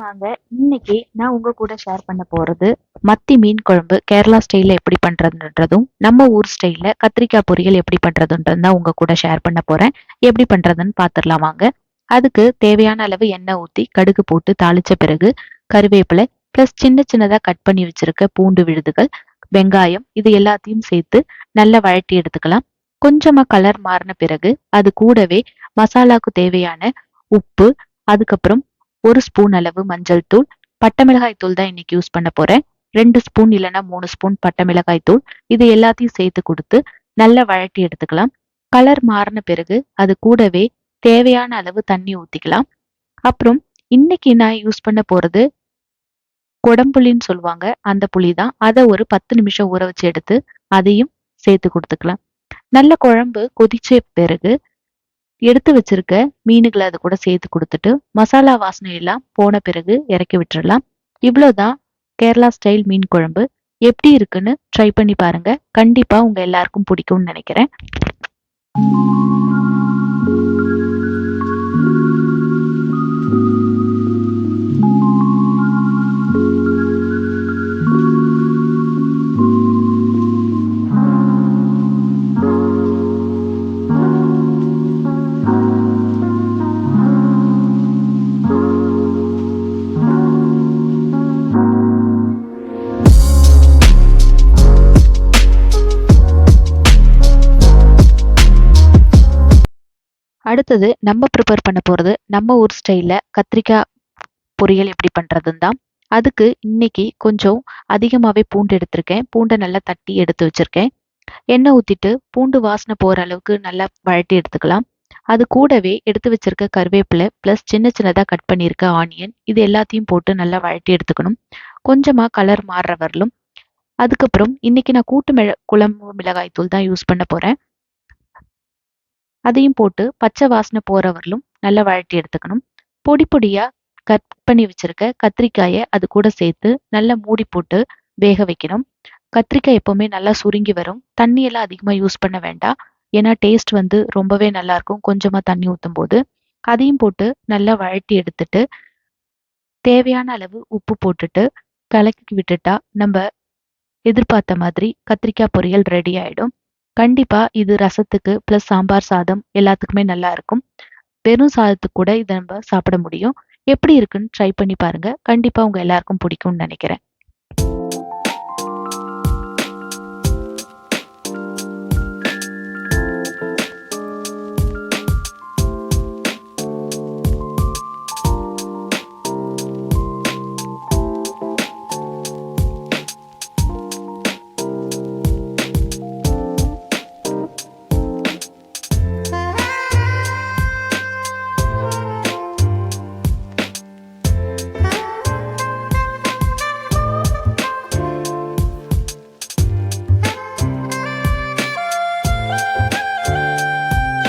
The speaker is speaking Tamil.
வாங்க. இன்னைக்கு நான் உங்க கூட ஷேர் பண்ண போறது மத்தி மீன் குழம்பு கேரளா ஸ்டைல்ல எப்படி பண்றதுன்றதும், நம்ம ஊர் ஸ்டைல்ல கத்திரிக்காய் பொரியல் எப்படி பண்றதுன்றதும் தான் உங்க கூட ஷேர் பண்ண போறேன். எப்படி பண்றதுன்னு பாத்துரலாம் வாங்க. அதுக்கு தேவையான அளவு எண்ணெய் ஊத்தி கடுகு போட்டு தாளிச்ச பிறகு கருவேப்பிலை பிளஸ் சின்ன சின்னதா கட் பண்ணி வச்சிருக்க பூண்டு விழுதுகள், வெங்காயம் இது எல்லாத்தையும் சேர்த்து நல்லா வழட்டி எடுத்துக்கலாம். கொஞ்சமா கலர் மாறின பிறகு அது கூடவே மசாலாக்கு தேவையான உப்பு, அதுக்கப்புறம் 1 ஸ்பூன் அளவு மஞ்சள் தூள், பட்டை மிளகாய் தூள் தான் இன்னைக்கு யூஸ் பண்ண போறேன். 2 ஸ்பூன் இல்லைன்னா 3 ஸ்பூன் பட்டை மிளகாய் தூள் இது எல்லாத்தையும் சேர்த்து கொடுத்து நல்லா வழட்டி எடுத்துக்கலாம். கலர் மாறின பிறகு அது கூடவே தேவையான அளவு தண்ணி ஊத்திக்கலாம். அப்புறம் இன்னைக்கு நான் யூஸ் பண்ண போறது கொடம்புளின்னு சொல்லுவாங்க. அந்த புளி தான். அதை ஒரு 10 நிமிஷம் ஊற வச்சு எடுத்து அதையும் சேர்த்து கொடுத்துக்கலாம். நல்ல குழம்பு கொதிச்ச பிறகு எடுத்து வச்சிருக்க மீனுகளை அது கூட சேர்த்து கொடுத்துட்டு மசாலா வாசனை எல்லாம் போன பிறகு இறக்கி விட்டுறலாம். இவ்வளவுதான் கேரளா ஸ்டைல் மீன் குழம்பு. எப்படி இருக்குன்னு ட்ரை பண்ணி பாருங்க. கண்டிப்பா உங்க எல்லாருக்கும் பிடிக்கும்னு நினைக்கிறேன். அடுத்தது நம்ம ப்ரிப்பேர் பண்ண போறது நம்ம ஊர் ஸ்டைல்ல கத்திரிக்காய் பொரியல் எப்படி பண்றதுன்னு தான். அதுக்கு இன்னைக்கு கொஞ்சம் அதிகமாவே பூண்டு எடுத்திருக்கேன். பூண்டை நல்லா தட்டி எடுத்து வச்சிருக்கேன். எண்ணெய் ஊத்திட்டு பூண்டு வாசனை போற அளவுக்கு நல்லா வழட்டி எடுத்துக்கலாம். அது கூடவே எடுத்து வச்சிருக்க கருவேப்பிலை பிளஸ் சின்ன சின்னதா கட் பண்ணியிருக்க ஆனியன் இது எல்லாத்தையும் போட்டு நல்லா வழட்டி எடுத்துக்கணும். கொஞ்சமா கலர் மாறுற வரலும். அதுக்கப்புறம் இன்னைக்கு நான் குழம்பு மிளகாய் தூள் தான் யூஸ் பண்ண போறேன். அதையும் போட்டு பச்சை வாசனை போற வரலும் நல்லா வழட்டி எடுத்துக்கணும். பொடி பொடியா கட் பண்ணி வச்சிருக்க கத்திரிக்காயை அது கூட சேர்த்து நல்லா மூடி போட்டு வேக வைக்கணும். கத்திரிக்காய் எப்பவுமே நல்லா சுருங்கி வரும். தண்ணி எல்லாம் அதிகமா யூஸ் பண்ண வேண்டாம். ஏன்னா டேஸ்ட் வந்து ரொம்பவே நல்லா இருக்கும் கொஞ்சமா தண்ணி ஊத்தும் போது. அதையும் போட்டு நல்லா வழட்டி எடுத்துட்டு தேவையான அளவு உப்பு போட்டுட்டு கலக்கி விட்டுட்டா நம்ம எதிர்பார்த்த மாதிரி கத்திரிக்காய் பொரியல் ரெடி ஆயிடும். கண்டிப்பா இது ரசத்துக்கு பிளஸ் சாம்பார் சாதம் எல்லாத்துக்குமே நல்லா இருக்கும். வெறும் சாதத்துக்கு கூட இதை நம்ம சாப்பிட முடியும். எப்படி இருக்குன்னு ட்ரை பண்ணி பாருங்க. கண்டிப்பா உங்க எல்லாருக்கும் பிடிக்கும்னு நினைக்கிறேன்.